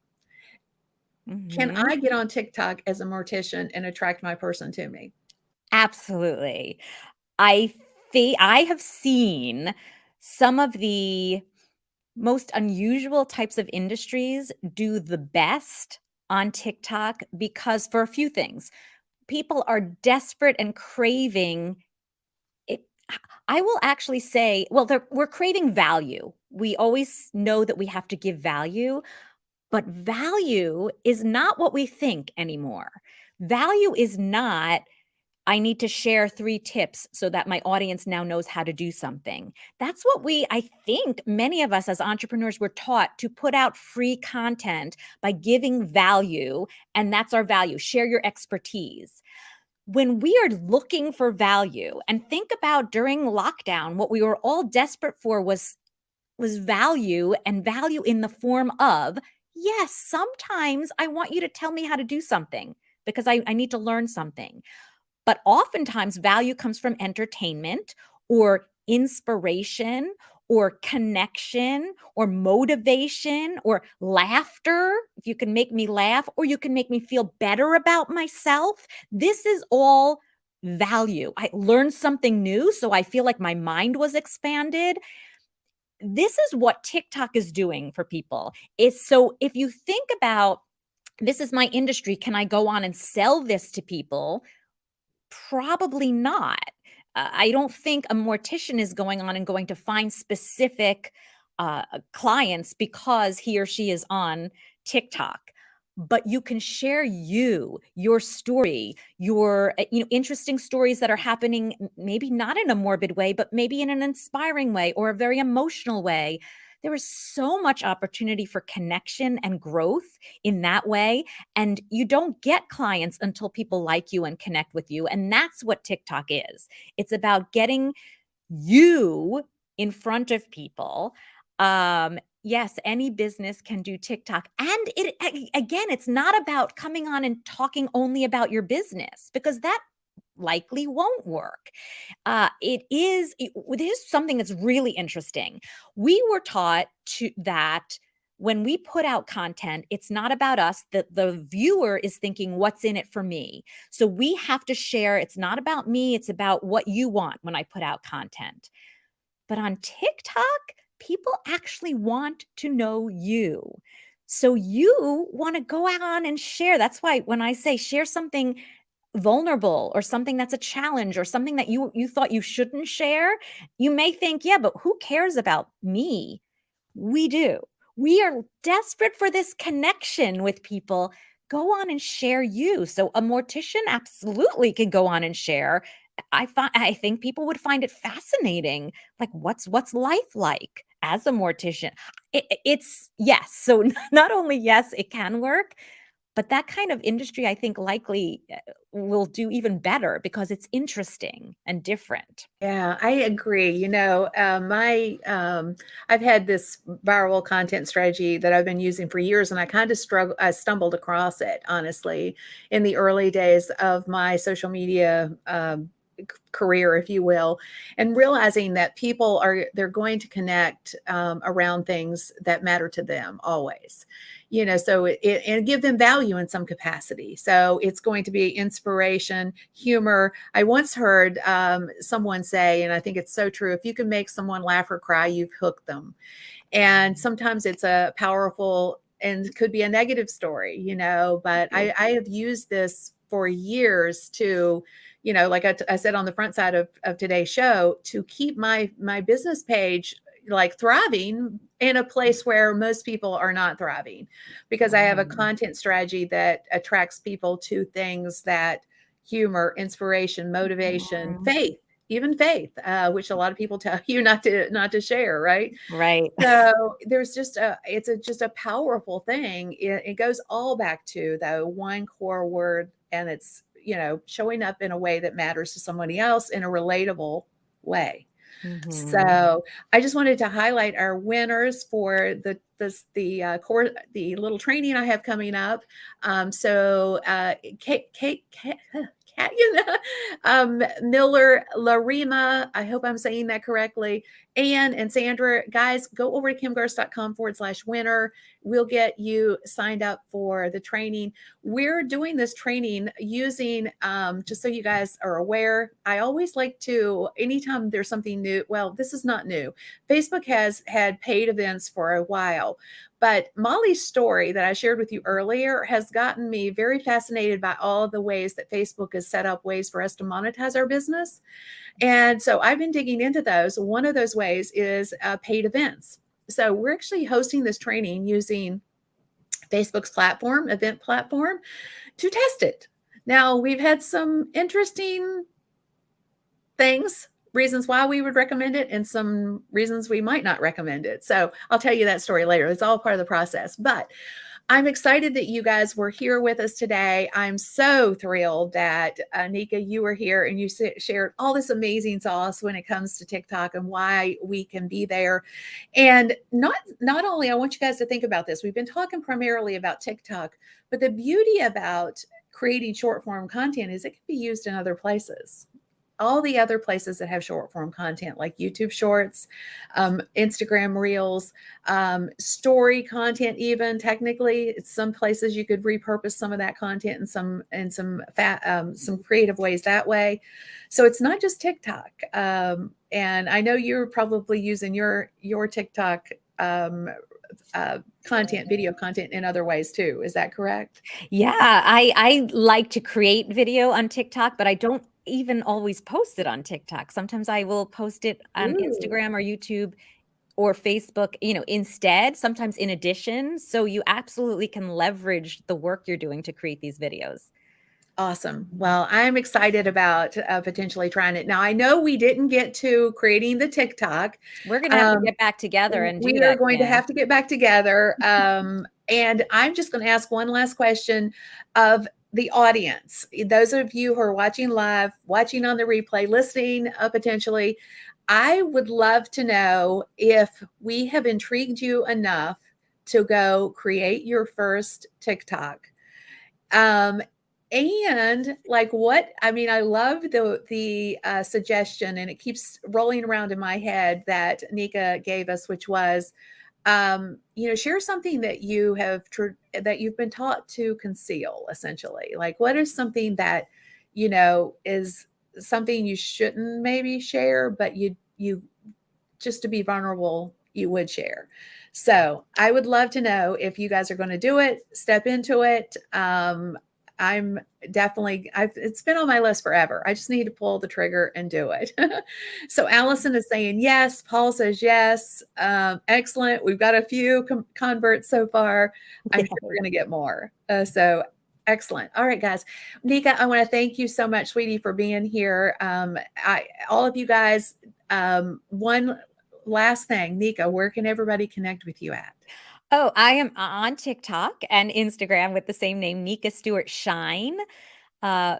A: Can
B: Mhm.
A: I get on TikTok as a mortician and attract my person to me?
B: Absolutely. I I have seen Some of the most unusual types of industries do the best on TikTok because for a few things, people are desperate and craving it. I will actually say, well, we're craving value. We always know that we have to give value, but value is not what we think anymore. Value is not, I need to share 3 tips so that my audience now knows how to do something. That's what I think many of us as entrepreneurs were taught, to put out free content by giving value, and that's our value. Share your expertise. When we are looking for value, and think about during lockdown, what we were all desperate for was value, and value in the form of, yes, sometimes I want you to tell me how to do something because I need to learn something. But oftentimes, value comes from entertainment or inspiration or connection or motivation or laughter. If you can make me laugh, or you can make me feel better about myself, this is all value. I learned something new, so I feel like my mind was expanded. This is what TikTok is doing for people. Is so if you think about, this is my industry, can I go on and sell this to people? Probably not. I don't think a mortician is going on and going to find specific clients because he or she is on TikTok. But you can share your story, your interesting stories that are happening, maybe not in a morbid way, but maybe in an inspiring way or a very emotional way. There is so much opportunity for connection and growth in that way. And you don't get clients until people like you and connect with you. And that's what TikTok is. It's about getting you in front of people. Yes, any business can do TikTok. And again, it's not about coming on and talking only about your business, because that likely won't work. It is something that's really interesting. We were taught that when we put out content, it's not about us, that the viewer is thinking, what's in it for me? So we have to share. It's not about me, it's about what you want when I put out content. But on TikTok, people actually want to know you. So you want to go out on and share. That's why when I say share something vulnerable or something that's a challenge or something that you thought you shouldn't share, you may think, yeah, but who cares about me? We do. We are desperate for this connection with people. Go on and share you. So a mortician absolutely can go on and share. I think people would find it fascinating. Like, what's life like as a mortician? It's yes. So not only yes, it can work, but that kind of industry, I think, likely will do even better because it's interesting and different.
A: Yeah, I agree. I've had this viral content strategy that I've been using for years, and I stumbled across it, honestly, in the early days of my social media career, if you will, and realizing that they're going to connect around things that matter to them always. So and give them value in some capacity. So it's going to be inspiration, humor. I once heard someone say, and I think it's so true, if you can make someone laugh or cry, you've hooked them. And sometimes it's a powerful and could be a negative story, but I have used this for years to, like I said on the front side of today's show, to keep my business page like thriving in a place where most people are not thriving, because I have a
B: Wow.
A: content strategy that attracts people to things that humor, inspiration, motivation,
B: Mhm.
A: even faith, which a lot of people tell you not to share, right?
B: Right.
A: So there's just a powerful thing. It goes all back to the one core word, and it's, showing up in a way that matters to somebody else in a relatable way.
B: Mhm.
A: So I just wanted to highlight our winners for the little training I have coming up. So Kate Miller, Larima, I hope I'm saying that correctly. Anne and Sandra, guys, go over to kimgarst.com/winner. We'll get you signed up for the training. We're doing this training using, just so you guys are aware, I always like to, anytime there's something new, well, this is not new. Facebook has had paid events for a while, but Molly's story that I shared with you earlier has gotten me very fascinated by all of the ways that Facebook has set up ways for us to monetize our business. And so I've been digging into those. One of those ways is paid events. So we're actually hosting this training using Facebook's platform, event platform, to test it. Now, we've had some interesting things, reasons why we would recommend it, and some reasons we might not recommend it. So I'll tell you that story later. It's all part of the process. But I'm excited that you guys were here with us today. I'm so thrilled that Nika, you were here and you shared all this amazing sauce when it comes to TikTok and why we can be there. And not only, I want you guys to think about this. We've been talking primarily about TikTok, but the beauty about creating short form content is it can be used in other places. All the other places that have short form content like YouTube Shorts, Instagram Reels, story content, even technically, it's some places you could repurpose some of that content in some creative ways that way. So it's not just TikTok. And I know you're probably using your TikTok content, video content in other ways too. Is that correct?
B: Yeah, I like to create video on TikTok, but I don't even always post it on TikTok. Sometimes I will post it on
A: Ooh.
B: Instagram or YouTube or Facebook, instead, sometimes in addition. So you absolutely can leverage the work you're doing to create these videos.
A: Awesome. Well, I'm excited about potentially trying it. Now, I know we didn't get to creating the TikTok.
B: We're gonna have to
A: Um,
B: get back together and do
A: we are
B: that,
A: going to
B: Kim.
A: have to get back together. And I'm just going to ask one last question of the audience. Those of you who are watching live, watching on the replay, listening potentially, I would love to know if we have intrigued you enough to go create your first TikTok. Um, and like what I mean, I love the suggestion, and it keeps rolling around in my head that Nika gave us, which was, share something that that you've been taught to conceal. Essentially, like what is something that is something you shouldn't maybe share, but you just to be vulnerable, you would share. So I would love to know if you guys are going to do it, step into it. I'm definitely, it's been on my list forever. I just need to pull the trigger and do it. So Allison is saying yes. Paul says yes. Excellent. We've got a few converts so far. I'm sure we're going to get more. So excellent. All right, guys. Nika, I want to thank you so much, sweetie, for being here. All of you guys, one last thing, Nika, where can everybody connect with you at?
B: Oh, I am on TikTok and Instagram with the same name, Nika Stewart Shine,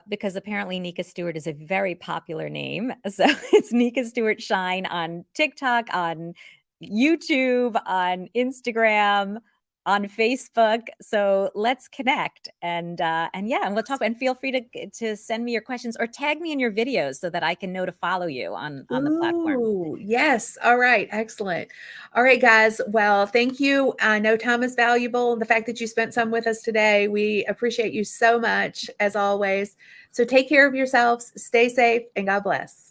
B: because apparently Nika Stewart is a very popular name. So it's Nika Stewart Shine on TikTok, on YouTube, on Instagram, on Facebook. So let's connect and yeah, and we'll talk. And feel free to send me your questions or tag me in your videos so that I can know to follow you on the platform.
A: Ooh, yes. All right. Excellent. All right, guys. Well, thank you. I know time is valuable. The fact that you spent some with us today, we appreciate you so much, as always. So take care of yourselves, stay safe, and God bless.